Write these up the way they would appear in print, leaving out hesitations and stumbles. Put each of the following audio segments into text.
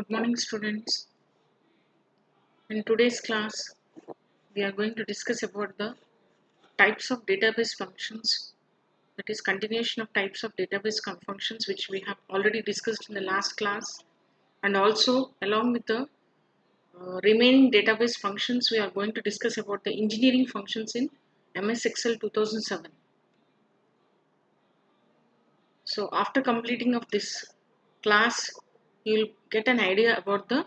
Good morning, students. In today's class, we are going to discuss about the types of database functions. That is continuation of types of database functions which we have already discussed in the last class, and also along with the remaining database functions, we are going to discuss about the engineering functions in MS Excel 2007. So after completing of this class, you will get an idea about the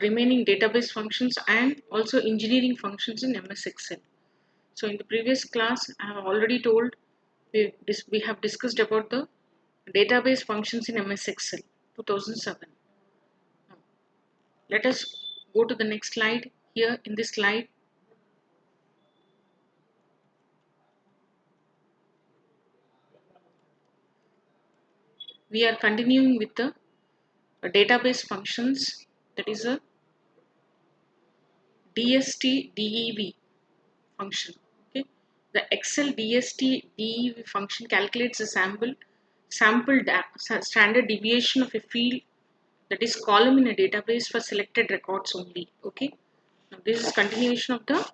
remaining database functions and also engineering functions in MS Excel. So in the previous class, I have already told we have discussed about the database functions in MS Excel 2007. Now, let us go to the next slide. Here in this slide, we are continuing with the database functions, that is a DST-DEV function. Okay, the Excel DST-DEV function calculates a standard deviation of a field, that is column, in a database for selected records only. Okay, now this is continuation of the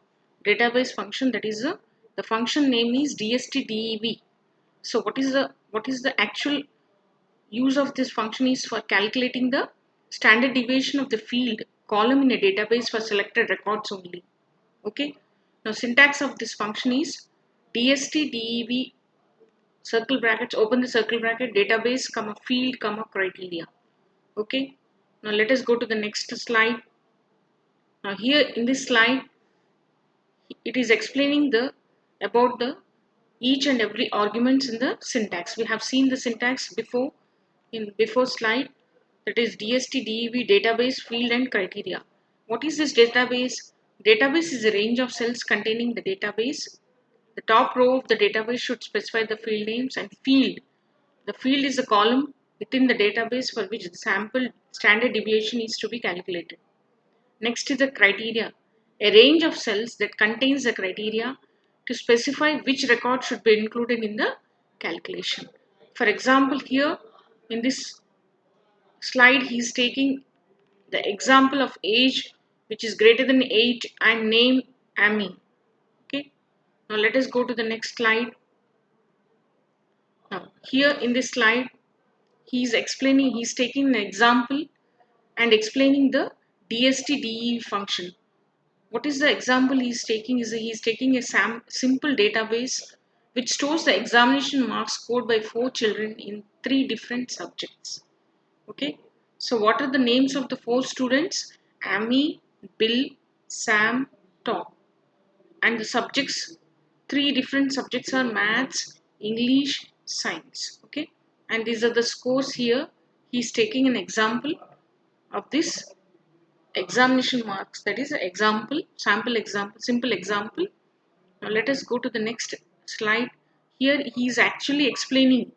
database function, that is the function name is DST-DEV. So what is the actual use of this function is for calculating the standard deviation of the field column in a database for selected records only. Okay, now syntax of this function is DST-DEV circle brackets, open the circle bracket, database comma field comma criteria. Okay, now let us go to the next slide. Now here in this slide, it is explaining about the each and every arguments in the syntax. We have seen the syntax before in before slide, that is DST-DEV database field and criteria. What is this database? Database is a range of cells containing the database. The top row of the database should specify the field names, and field. The field is a column within the database for which the sample standard deviation is to be calculated. Next is the criteria, a range of cells that contains the criteria to specify which record should be included in the calculation. For example, here in this slide, he is taking the example of age which is greater than 8 and name Amy. Okay, now let us go to the next slide. Now here in this slide, he is taking an example and explaining the DST-DE function. What is the example he is taking? He is taking a simple database which stores the examination marks scored by 4 children in 3 different subjects. Okay, so what are the names of the 4 students? Amy, Bill, Sam, Tom. And the subjects, 3 different subjects are maths, English, science. Okay, and these are the scores here. He is taking an example of this examination marks, that is example, sample example, simple example. Now let us go to the next slide. Here he is actually explaining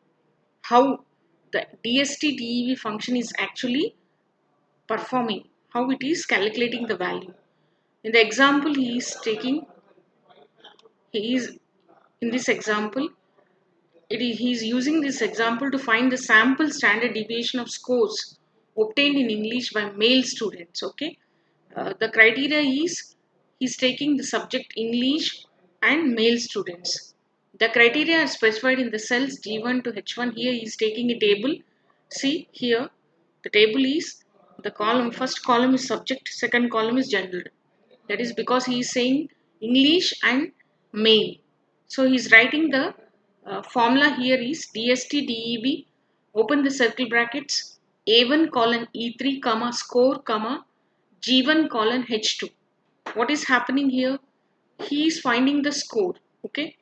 how the DST-DEV function is actually performing, how it is calculating the value. In the example he is in this example, he is using this example to find the sample standard deviation of scores obtained in English by male students. Okay, the criteria is he's taking the subject English and male students. The criteria are specified in the cells G1 to H1. Here he is taking a table. See here, the table is the column. First column is subject, second column is gender. That is because he is saying English and male. So he is writing the formula here is DST-DEV, open the circle brackets, A1 colon E3 comma score comma G1 colon H2. What is happening here? He is finding the score. Okay,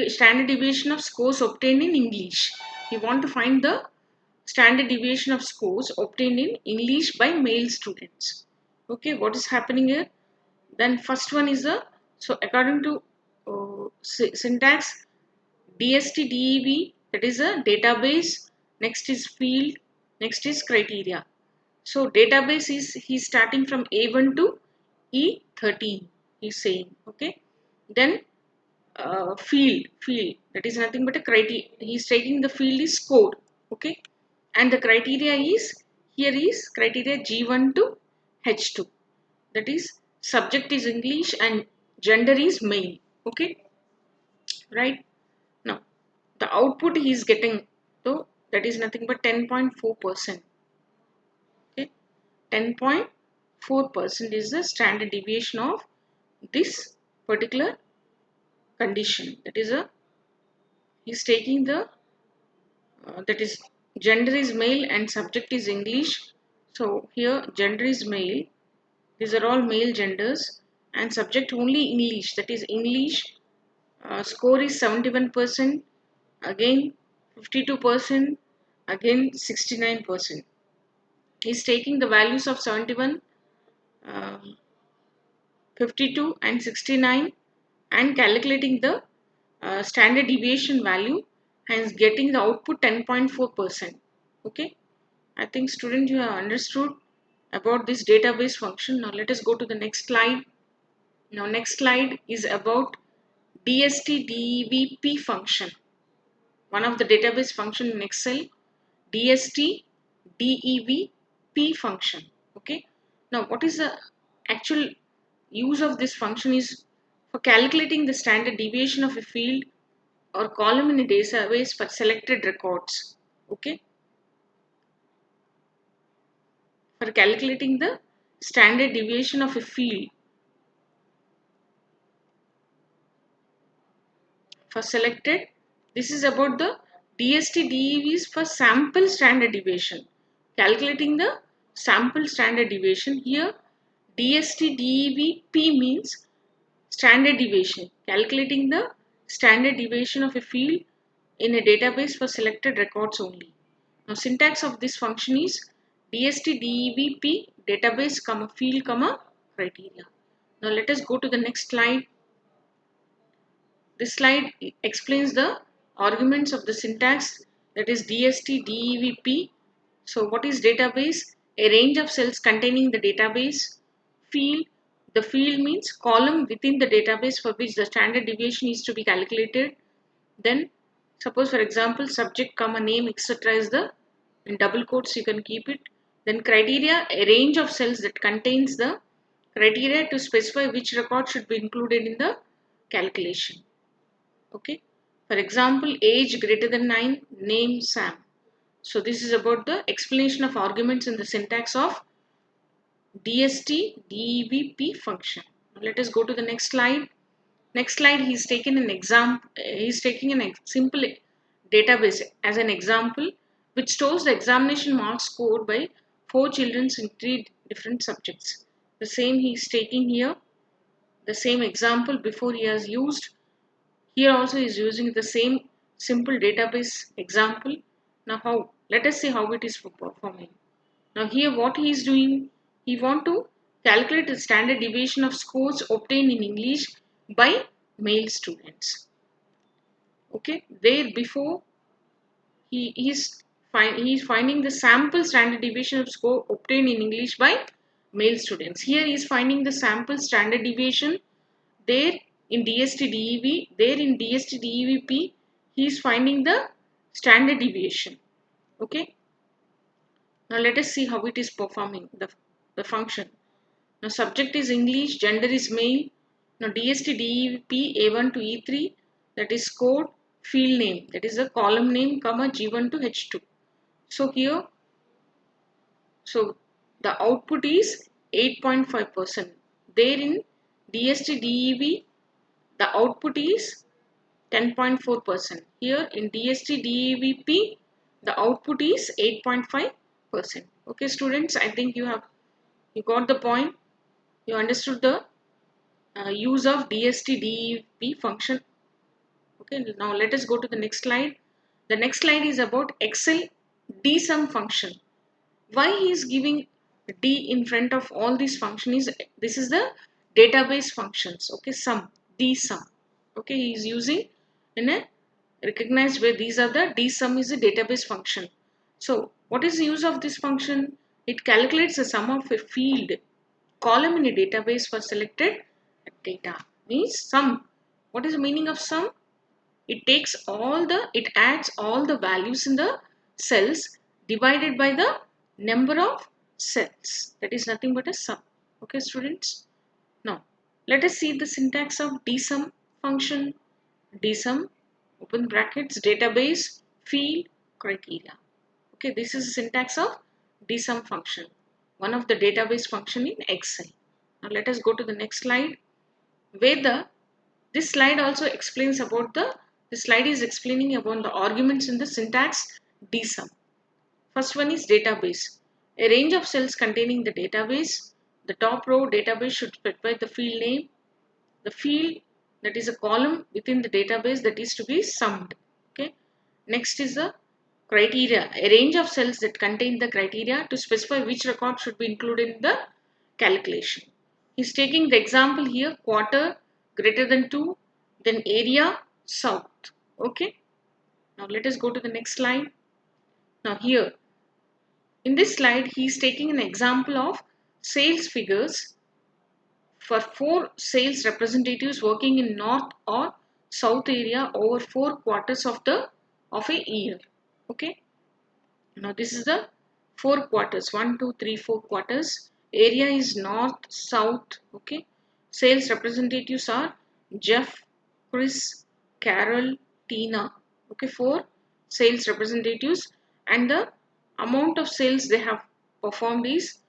standard deviation of scores obtained in English. He want to find the standard deviation of scores obtained in English by male students. Okay, what is happening here? Then first one is so according to syntax, DST-DEV, that is a database, next is field, next is criteria. So database is he's starting from A1 to E13, he's saying. Okay, then field, that is nothing but a criteria. He's taking the field is score. Okay, and the criteria is Here is criteria G1 to H2. That is, subject is English and gender is male. Okay, right? Now, the output he is getting, though, that is nothing but 10.4%. Okay, 10.4% is the standard deviation of this particular condition. That is he's taking the that is gender is male and subject is English. So here gender is male. These are all male genders and subject only English. That is English. Score is 71%. Again 52%. Again 69%. He's taking the values of 71, 52 and 69 and calculating the standard deviation value and getting the output 10.4%. Okay, I think students you have understood about this database function. Now let us go to the next slide. Now next slide is about DST-DEVP function. One of the database function in Excel, DST-DEVP function. Okay, now what is the actual use of this function is for calculating the standard deviation of a field or column in a database for selected records. Okay, for calculating the standard deviation of a field for selected. This is about the DST-DEVs for sample standard deviation. Calculating the sample standard deviation. Here DST-DEVP means standard deviation. Calculating the standard deviation of a field in a database for selected records only. Now syntax of this function is DST-DEVP database comma field comma criteria. Now let us go to the next slide. This slide explains the arguments of the syntax, that is DST-DEVP. So what is database? A range of cells containing the database. Field. The field means column within the database for which the standard deviation is to be calculated. Then suppose for example subject comma name etc. is the in double quotes you can keep it. Then criteria, a range of cells that contains the criteria to specify which record should be included in the calculation. Okay, for example age greater than 9, name Sam. So this is about the explanation of arguments in the syntax of DST-DEVP function. Now let us go to the next slide. Next slide, he's taken an example. He's taking a simple database as an example, which stores the examination marks scored by 4 children in 3 different subjects. The same he's taking here. The same example before he has used. Here also is using the same simple database example. Now how? Let us see how it is performing. Now here what he is doing, he want to calculate the standard deviation of scores obtained in English by male students. Okay, there before he is finding the sample standard deviation of score obtained in English by male students. Here he is finding the sample standard deviation. There in DST-DEV, there in DST-DEVP, he is finding the standard deviation. Okay. Now let us see how it is performing the function. Now subject is English, gender is male. Now DST-DEVP A1 to E3, that is code field name, that is the column name comma G1 to H2. So here, so the output is 8.5%. There in DST-DEV, the output is 10.4%. Here in DST-DEVP, the output is 8.5%. Okay, students, I think you got the point. You understood the use of DST-DEVP function. Okay, now let us go to the next slide. The next slide is about Excel dsum function. Why he is giving D in front of all these functions is this is the database functions. Okay, sum, dsum. Okay, he is using in a recognized way. These are the dsum is a database function. So what is the use of this function? It calculates the sum of a field column in a database for selected data. Means sum. What is the meaning of sum? It adds all the values in the cells divided by the number of cells. That is nothing but a sum. Okay, students. Now, let us see the syntax of dsum function. Dsum, open brackets, database, field, criteria. Okay, this is the syntax of dsum function, one of the database function in Excel. Now, let us go to the next slide. This slide also explains about this slide is explaining about the arguments in the syntax dsum. First one is database. A range of cells containing the database. The top row database should specify the field name. The field, that is a column within the database, that is to be summed. Okay. Next is the criteria. A range of cells that contain the criteria to specify which record should be included in the calculation. He's taking the example here, quarter greater than 2, then area south. Okay. Now let us go to the next slide. Now here, in this slide, he is taking an example of sales figures for 4 sales representatives working in north or south area over 4 quarters of a year. Okay. Now this is the 4 quarters, 1, 2, 3, 4 quarters. Area is north, south. Okay. Sales representatives are Jeff, Chris, Carol, Tina. Okay, 4 sales representatives, and the amount of sales they have performed is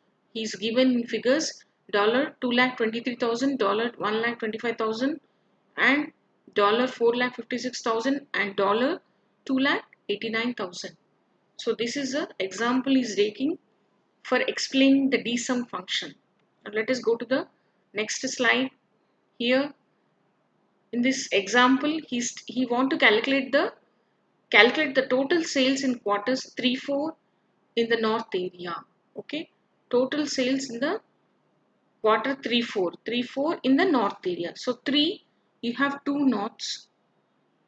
given in figures $2,23,000, $1,25,000, and $4,56,000 and $2,89,000. So this is an example is taking for explaining the dsum function. Now let us go to the next slide. Here in this example, he want to calculate the total sales in quarters 3, 4 in the north area. Okay, total sales in the quarter 3, 4 in the north area. So 3, you have 2 norths.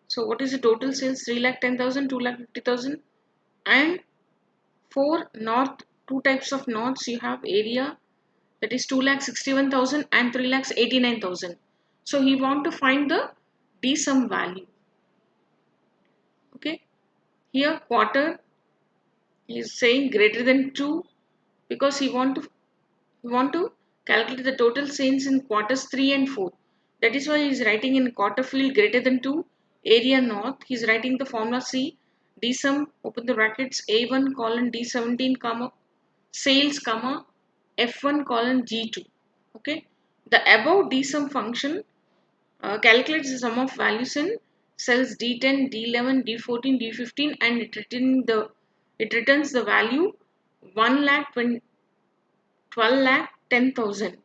So what is the total sales? 3,10,000, 2,50,000, and 4 north, 2 types of norths you have area, that is 2,61,000 and 3,89,000. So he want to find the dsum value. Okay, here quarter is saying greater than 2 because he want to calculate the total sales in quarters 3 and 4. That is why he is writing in quarter field greater than 2, area north. He is writing the formula C, dsum, open the brackets, A1 colon D17 comma sales comma F1 colon G2. Okay, the above dsum function calculates the sum of values in cells D10, D11, D14, D15, and it returns the value 12,10,000.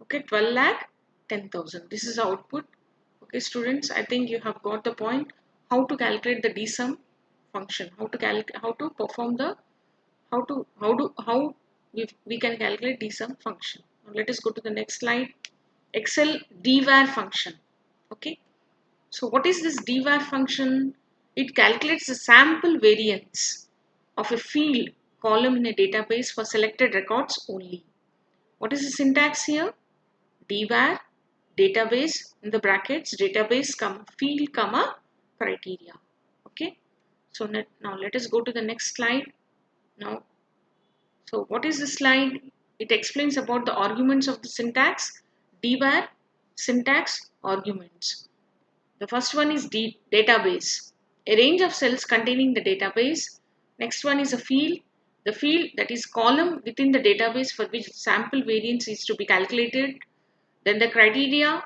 Okay, 12,10,000. This is the output. Okay, students, I think you have got the point. How to calculate the dsum function? How to perform the how we can calculate dsum function. Now let us go to the next slide. Excel dvar function. Okay. So what is this dvar function? It calculates the sample variance of a field column in a database for selected records only. What is the syntax here? Dvar database in the brackets database comma field comma criteria. Okay. So now let us go to the next slide. Now, so what is the slide? It explains about the arguments of the syntax. Dvar syntax arguments. The first one is database, a range of cells containing the database. Next one is a field, the field, that is column within the database for which sample variance is to be calculated. Then the criteria,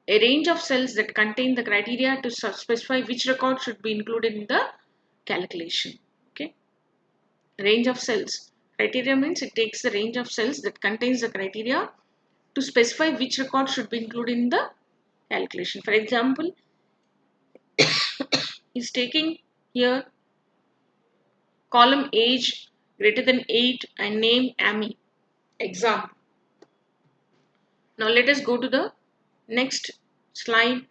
a range of cells that contain the criteria to specify which record should be included in the calculation. Okay, range of cells. Criteria means it takes the range of cells that contains the criteria to specify which record should be included in the calculation. For example, is taking here column age greater than 8 and name Amy. Example. Now let us go to the next slide.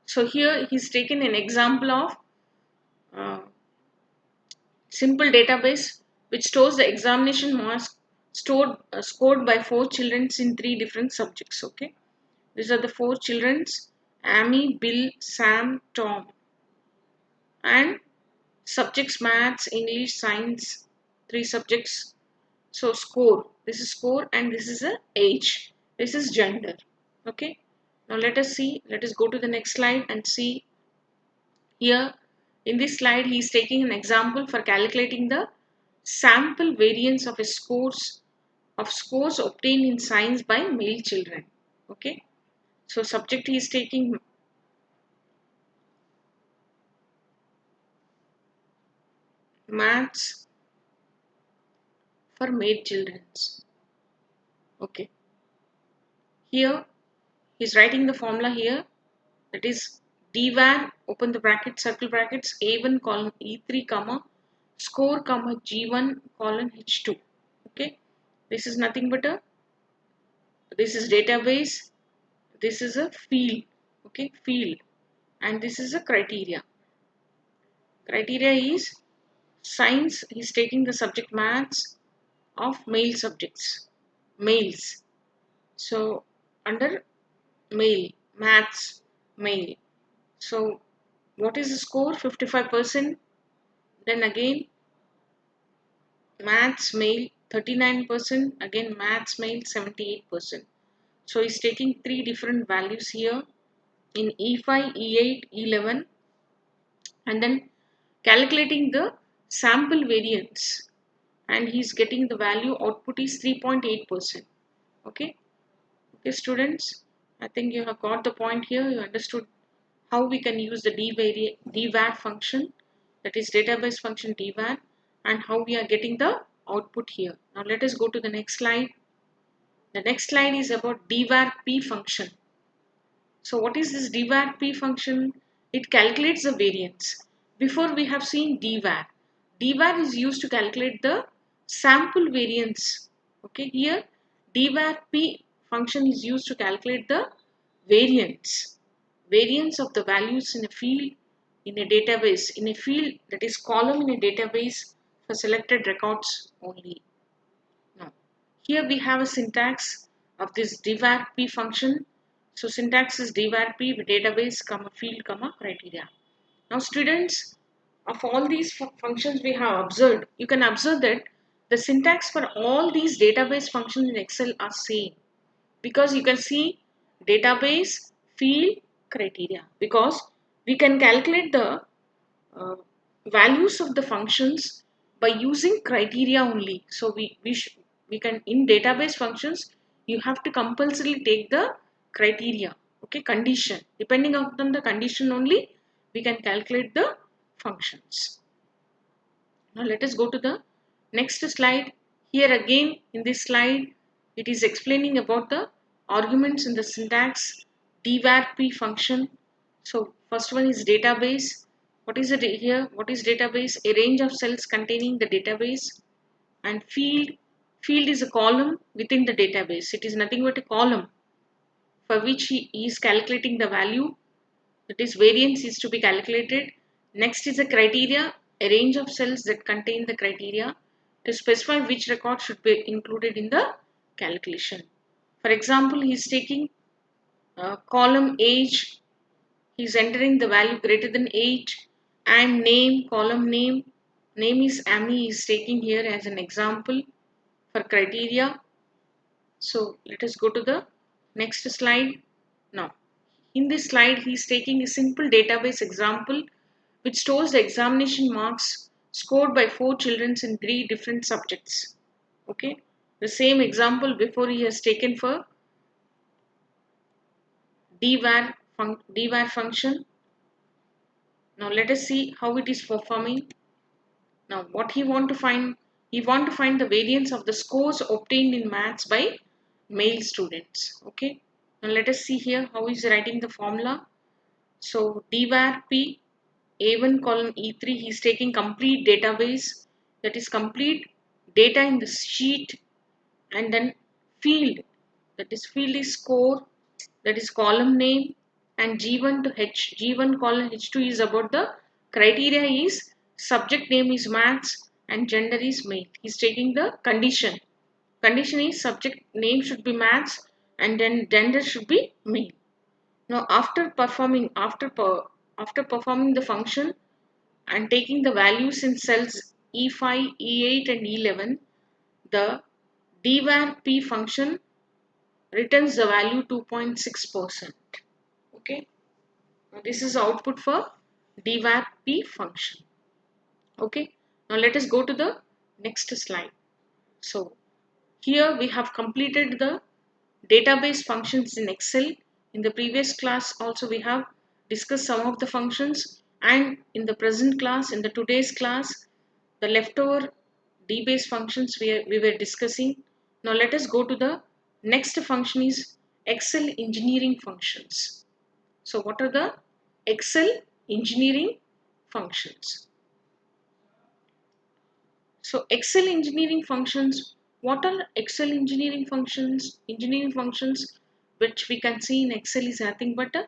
So here he's taken an example of simple database which stores the examination marks scored by 4 children in 3 different subjects. Okay, these are the 4 children: Amy, Bill, Sam, Tom, and subjects maths, English, science, 3 subjects. So score, this is score, and this is a age, this is gender. Okay, now let us see, let us go to the next slide and see. Here in this slide he is taking an example for calculating the sample variance of a scores obtained in science by male children. Okay, so subject he is taking maths for male children. Okay, here he is writing the formula here, that is dvar, open the bracket, circle brackets, a1 colon e3 comma score comma g1 colon h2. Okay, this is nothing but a, this is database, this is a field. Okay, field, and this is a criteria. Criteria is science, he's taking the subject maths of male subjects, males. So under male, maths, male. So what is the score? 55%. Then again maths male 39%. Again maths male 78%. So he's taking 3 different values here in E5, E8, E11, and then calculating the sample variance, and he's getting the value output is 3.8%. Okay, okay students, I think you have got the point here. You understood how we can use the dvar function, that is database function dvar, and how we are getting the output here. Now let us go to the next slide. The next slide is about dvar p function. So what is this dvar p function? It calculates the variance. Before we have seen dvar. Dvar is used to calculate the sample variance. Okay, here dvar p function is used to calculate the variance. Variance of the values in a field in a database, in a field, that is column in a database for selected records only. Now, here we have a syntax of this dvar p function. So syntax is dvar p with database comma field comma criteria. Now students, of all these functions we have observed, you can observe that the syntax for all these database functions in Excel are same, because you can see database, field, criteria, because we can calculate the uh, values of the functions by using criteria only. So we can, in database functions you have to compulsorily take the criteria. Okay, condition, depending upon the condition only we can calculate the functions. Now let us go to the next slide. Here again in this slide it is explaining about the arguments in the syntax dvar p function. So first one is database. What is it here? What is database? A range of cells containing the database. And field. Field is a column within the database. It is nothing but a column for which he is calculating the value, that is variance is to be calculated. Next is the criteria, a range of cells that contain the criteria to specify which record should be included in the calculation. For example, he is taking column age, he is entering the value greater than age, and name, column name. Name is Amy, is taking here as an example for criteria. So let us go to the next slide. Now in this slide he is taking a simple database example which stores the examination marks scored by 4 children in 3 different subjects. Okay, the same example before he has taken for dvar function. Now let us see how it is performing. Now what he want to find, he want to find the variance of the scores obtained in maths by male students. Okay, now let us see here how he is writing the formula. So dvar p a1 colon e3, he is taking complete database, that is complete data in the sheet, and then field, that is field is score, that is column name, and g1 to h, g1 colon h2 is about the criteria is subject name is maths and gender is male. He is taking the condition. Condition is subject name should be maths and then gender should be male. Now after performing the function and taking the values in cells E5, E8 and E11, the dvar p function returns the value 2.6%. Okay, now this is output for dvar p function. Okay, now let us go to the next slide. So here we have completed the database functions in Excel. In the previous class also we have discussed some of the functions, and in the present class, in the today's class, the leftover dbase functions we were discussing. Now let us go to the next function is Excel engineering functions. So what are the Excel engineering functions? So Excel engineering functions, what are Excel engineering functions? Engineering functions which we can see in Excel is nothing but a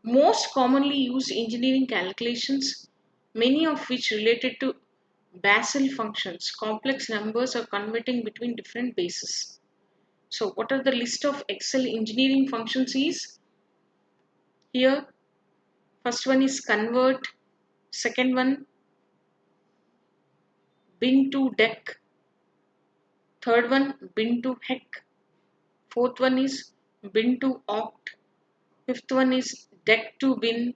most commonly used engineering calculations, many of which related to Basel functions, complex numbers or converting between different bases. So what are the list of Excel engineering functions is? Here, first one is convert, second one bin to dec, third one bin to hex, fourth one is bin to oct, fifth one is dec to bin,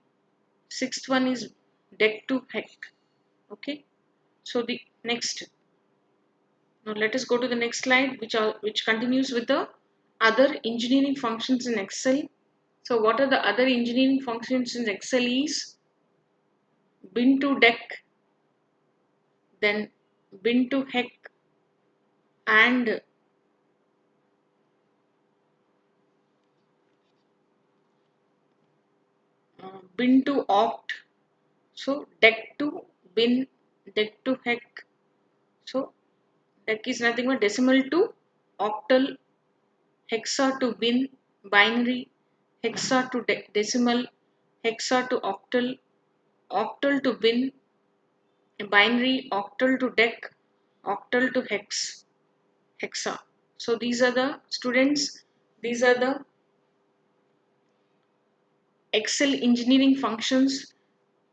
sixth one is dec to hex. Okay, so the next, now let us go to the next slide, which continues with the other engineering functions in Excel. So what are the other engineering functions in Excel is bin to dec, then bin to hex, and bin to oct. So dec to bin, dec to hex. So dec is nothing but decimal to octal, hexa to bin, binary, hexa to decimal, hexa to octal, octal to bin, binary, octal to dec, octal to hexa. So these are the students, these are the Excel engineering functions,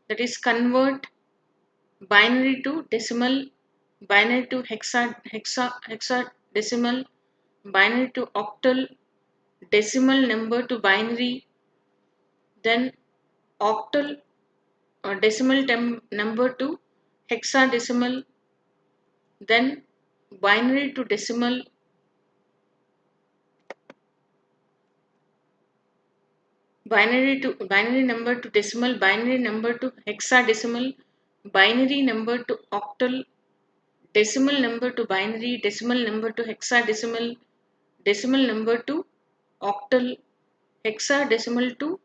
that is convert, binary to decimal, binary to hexadecimal, binary to octal, decimal number to binary, then octal decimal number to hexadecimal, then binary to decimal, binary number to decimal, binary number to hexadecimal, binary number to octal, decimal number to binary, decimal number to hexadecimal, decimal number to octal, hexadecimal to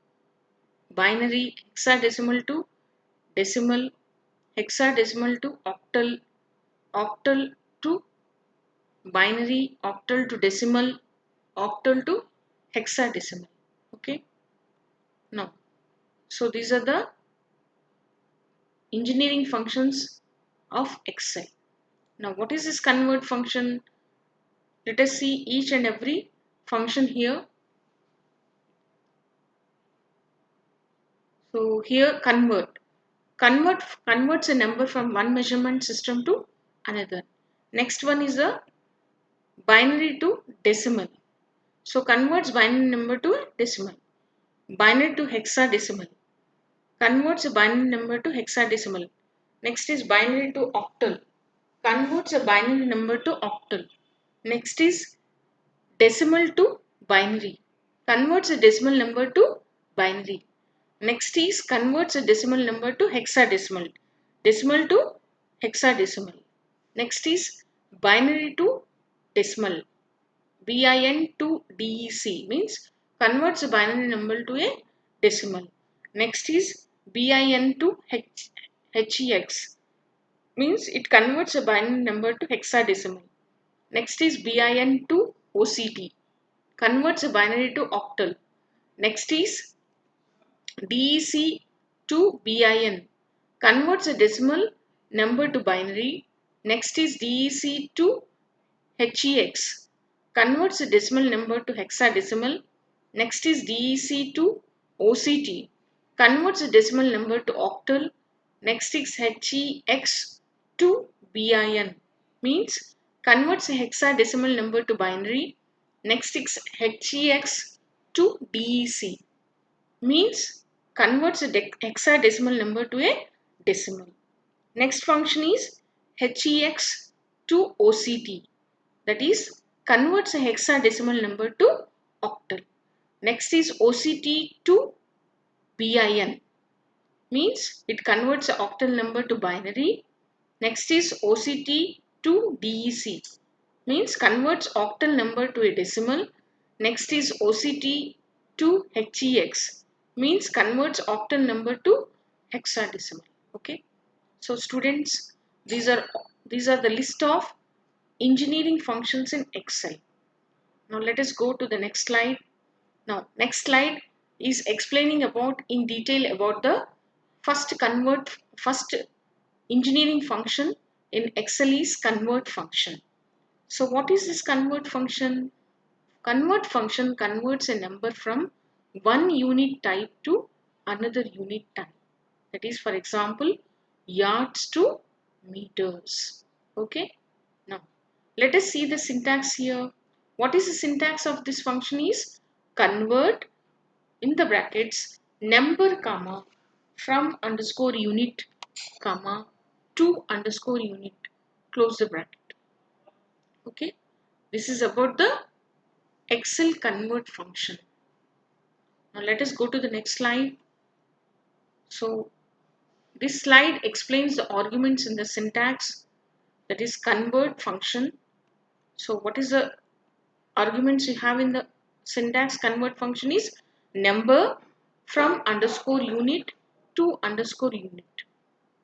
binary, hexadecimal to decimal, hexadecimal to octal, octal to binary, octal to decimal, octal to hexadecimal. Okay. Now, so these are the engineering functions of Excel. Now, what is this convert function? Let us see each and every function here. So here converts a number from one measurement system to another. Next one is a binary to decimal. So converts binary number to a decimal. Binary to hexadecimal. Converts a binary number to hexadecimal. Next is binary to octal. Converts a binary number to octal. Next is decimal to binary. Converts a decimal number to binary. Next is converts a decimal number to hexadecimal. Decimal to hexadecimal. Next is binary to decimal. BIN to DEC means converts a binary number to a decimal. Next is BIN to HEX means it converts a binary number to hexadecimal. Next is BIN to OCT, converts a binary to octal. Next is DEC to BIN, converts a decimal number to binary. Next is DEC to HEX, converts a decimal number to hexadecimal. Next is DEC to OCT, converts a decimal number to octal. Next is HEX to BIN, means converts a hexadecimal number to binary. Next is HEX to DEC, means converts a hexadecimal number to a decimal. Next function is HEX to OCT, that is converts a hexadecimal number to octal. Next is OCT to BIN, means it converts a octal number to binary. Next is OCT to DEC, means converts octal number to a decimal. Next is OCT to HEX, means converts octal number to hexadecimal. Okay. So students, these are the list of engineering functions in Excel. Now let us go to the next slide. Now next slide is explaining about in detail about the first engineering function in Excel is convert function. So what is this convert function? Convert function converts a number from one unit type to another unit type. That is, for example, yards to meters. Okay. Now let us see the syntax here. What is the syntax of this function is convert in the brackets number comma from underscore unit comma to underscore unit, close the bracket. Okay, this is about the Excel convert function. Now let us go to the next slide. So this slide explains the arguments in the syntax, that is convert function. So what is the arguments you have in the syntax convert function is number from underscore unit to underscore unit.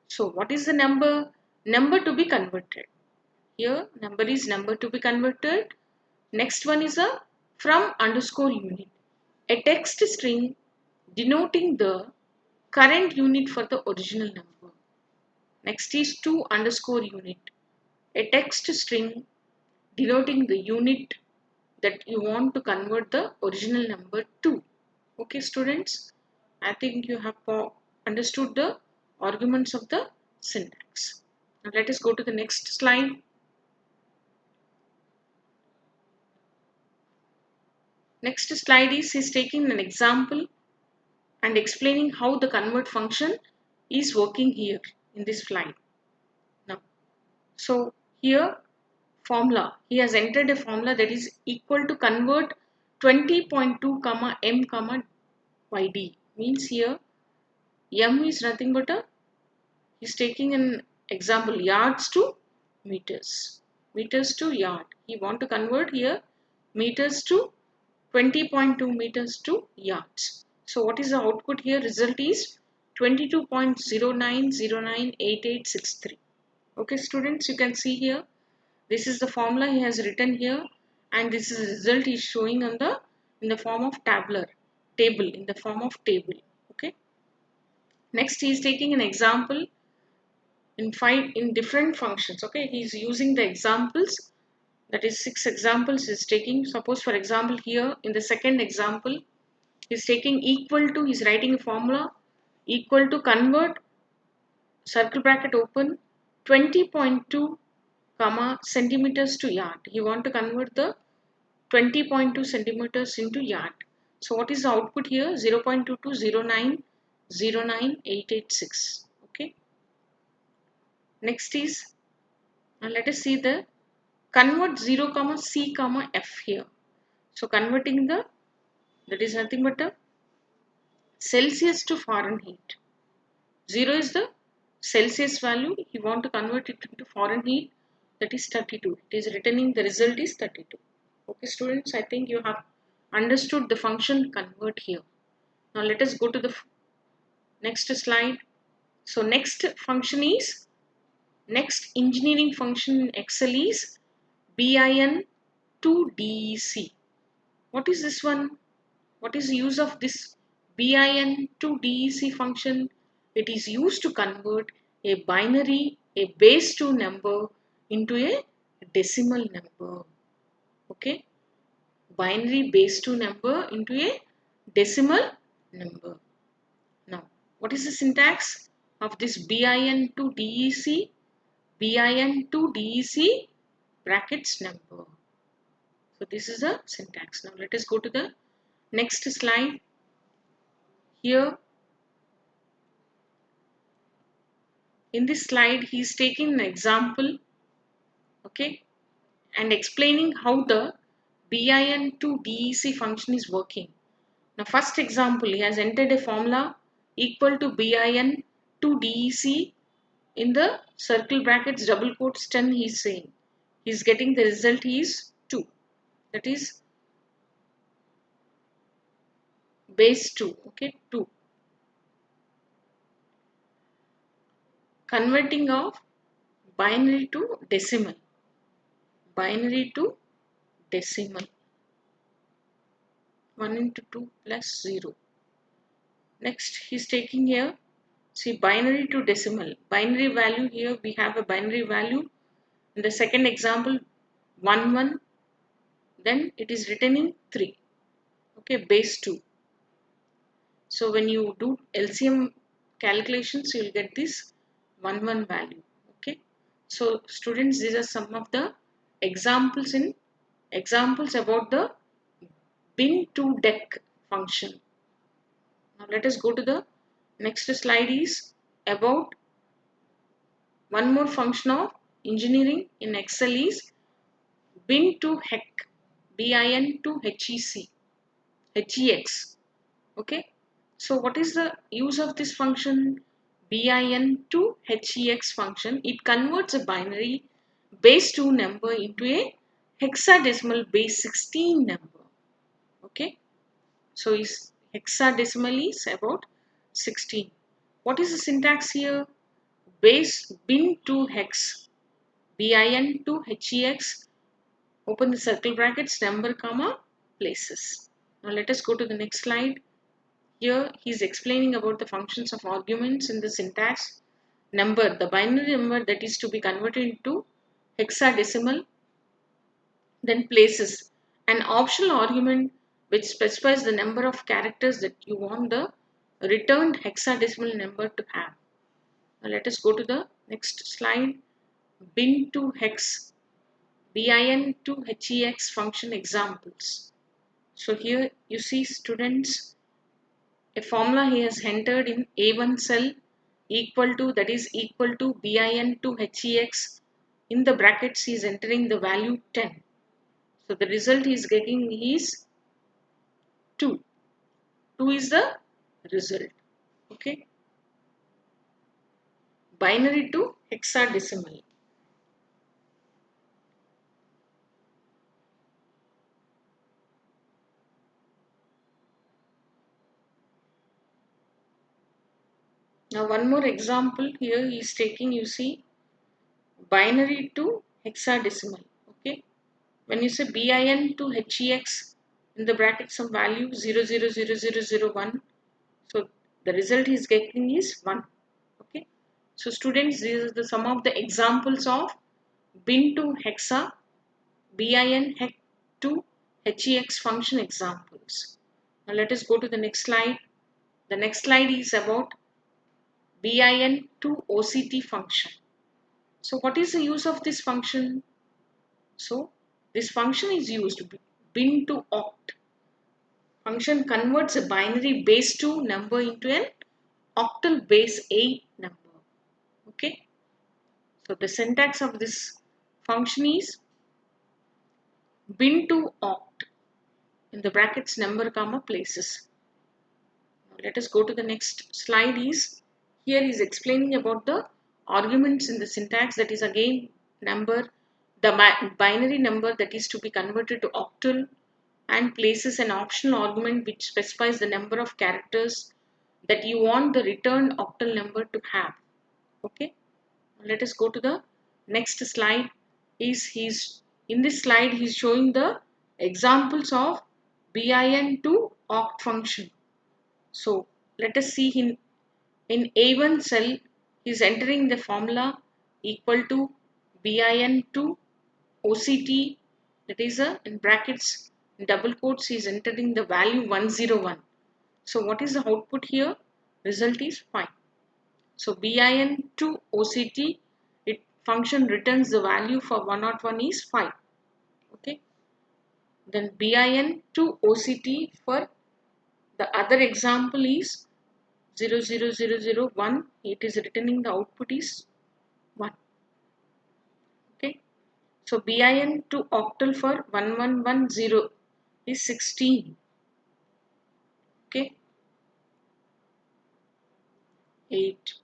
So what is the number? Number to be converted. Here number is number to be converted. Next one is a from underscore unit, a text string denoting the current unit for the original number. Next is to underscore unit, a text string denoting the unit that you want to convert the original number to. Okay students, I think you have understood the arguments of the syntax. Now let us go to the next slide. Next slide is taking an example and explaining how the convert function is working here in this slide. Now, so here formula, he has entered a formula that is equal to convert 20.2 comma m comma yd, means here m is nothing but a, he's taking an example yards to meters, meters to yard. He want to convert here meters to 20.2 meters to yards. So what is the output here? Result is 22.09098863. Okay students, you can see here this is the formula he has written here, and this is the result he is showing on the in the form of table, in the form of table. Okay. Next he is taking an example in different functions. Okay, he is using the examples, that is 6 examples is taking. Suppose for example here in the second example is taking equal to, he's writing a formula equal to convert circle bracket open 20.2 comma centimeters to yard. He want to convert the 20.2 centimeters into yard. So what is the output here? 0.2209098886. Okay. Next is, now let us see the convert 0 comma c comma f here. So converting the, that is nothing but a Celsius to Fahrenheit. 0 is the Celsius value. You want to convert it into Fahrenheit, that is 32. It is returning the result is 32. Okay students, I think you have understood the function convert here. Now let us go to the next slide. So next function is, next engineering function in Excel is BIN to DEC. What is this one? What is the use of this BIN to DEC function? It is used to convert a binary, a base 2 number into a decimal number. Okay, binary base 2 number into a decimal number. Now, what is the syntax? of this bin to DEC, bin to DEC brackets number. So this is a syntax. Now let us go to the next slide. Here in this slide he is taking an example, okay, and explaining how the bin to DEC function is working. Now first example, he has entered a formula equal to bin to DEC in the circle brackets double quotes 10. He is saying he is getting the result is 2, that is base 2, okay, 2. Converting of binary to decimal, binary to decimal, 1 into 2 plus 0. Next he is taking here, see, binary to decimal, binary value. Here we have a binary value in the second example 1 1, then it is returning 3, okay, base 2. So when you do LCM calculations, you will get this 1 1 value, okay. So students, these are some of the examples about the bin to dec function. Now let us go to the next slide, is about one more function of engineering in Excel is bin to HEC, bin to HEX, okay. So what is the use of this function bin to HEX function? It converts a binary base 2 number into a hexadecimal base 16 number, okay. So is hexadecimal is about 16. What is the syntax here? Base bin to hex, bin to HEX, open the circle brackets, number comma places. Now let us go to the next slide. Here he is explaining about the functions of arguments in the syntax. Number, the binary number that is to be converted into hexadecimal, then places, an optional argument which specifies the number of characters that you want the returned hexadecimal number to have. Now let us go to the next slide. Bin to hex, bin to HEX function examples. So here you see, students, a formula he has entered in A1 cell equal to, that is equal to bin to HEX. In the brackets he is entering the value 10. So the result he is getting is 2. 2 is the result, okay. Binary to hexadecimal. Now one more example here he is taking, you see, binary to hexadecimal, okay. When you say bin to HEX, in the bracket some value 0000001, so the result he is getting is 1, okay. So students, these are the some of the examples of bin to hexa, bin hex to HEX function examples. Now let us go to the next slide. The next slide is about bin to OCT function. So what is the use of this function? So this function is used bin to oct. Function converts a binary base 2 number into an octal base 8 number, okay. So the syntax of this function is bin to oct, in the brackets number comma places. Now let us go to the next slide. Is here is explaining about the arguments in the syntax, that is again number, the binary number that is to be converted to octal, and places an optional argument which specifies the number of characters that you want the returned octal number to have, okay. Let us go to the next slide. He's in this slide he's showing the examples of bin to oct function. So let us see, in A1 cell he's entering the formula equal to bin to OCT, that is in brackets double quotes he is entering the value 101. So what is the output here? Result is 5. So bin to OCT, it function returns the value for 101 is 5. Okay. Then bin to OCT for the other example is 00001. It is returning the output is 1. Okay. So bin to octal for 1110 is 16. Okay. 8.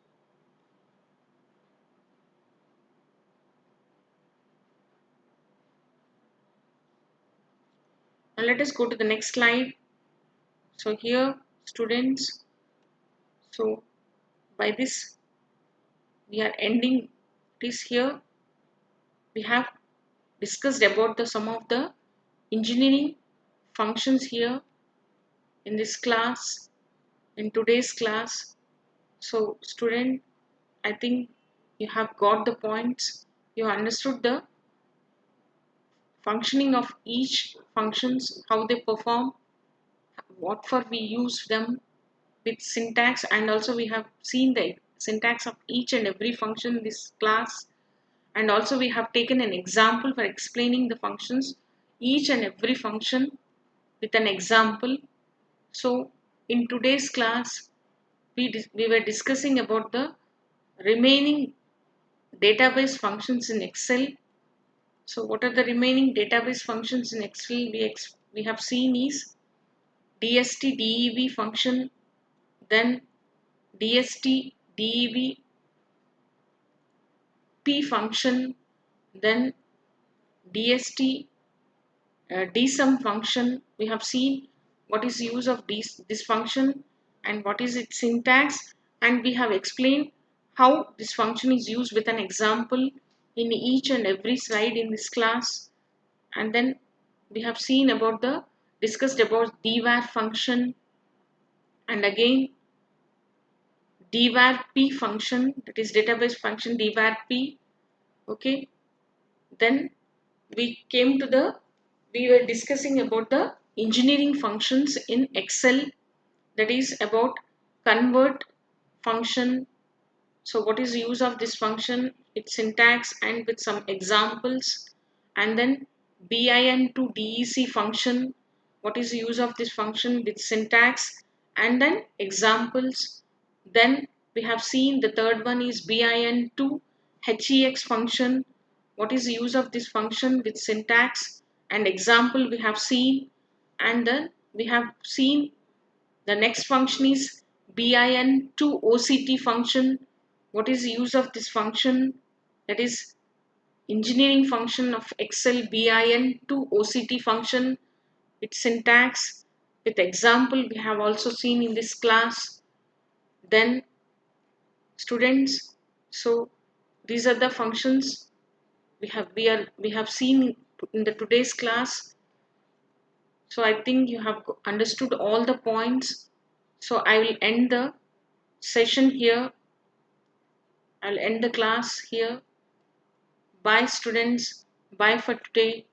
Now let us go to the next slide. So here students, so by this we are ending this here. We have discussed about the some of the engineering functions here in this class, in today's class. So student, I think you have got the points. You understood the functioning of each functions, how they perform, what for we use them with syntax, and also we have seen the syntax of each and every function in this class, and also we have taken an example for explaining the functions, each and every function with an example. So in today's class we were discussing about the remaining database functions in Excel. So what are the remaining database functions in Excel we have seen is DST DEV function, then DST DEV P function, then DST dsum function. We have seen what is the use of this function and what is its syntax, and we have explained how this function is used with an example in each and every slide in this class. And then we have seen about the discussed about dvar function, and again dvar p function, that is database function dvar p. Okay, then we were discussing about the engineering functions in Excel, that is about convert function. So what is the use of this function, its syntax and with some examples. And then bin to dec function, what is the use of this function with syntax and then examples. Then we have seen the third one is bin to hex function, what is the use of this function with syntax and example we have seen. And then we have seen the next function is bin to OCT function, what is the use of this function, that is engineering function of Excel bin to OCT function, its syntax with example we have also seen in this class. Then students, so these are the functions we have seen in the today's class. So I think you have understood all the points. So I will end the session here. I'll end the class here. Bye students. Bye for today.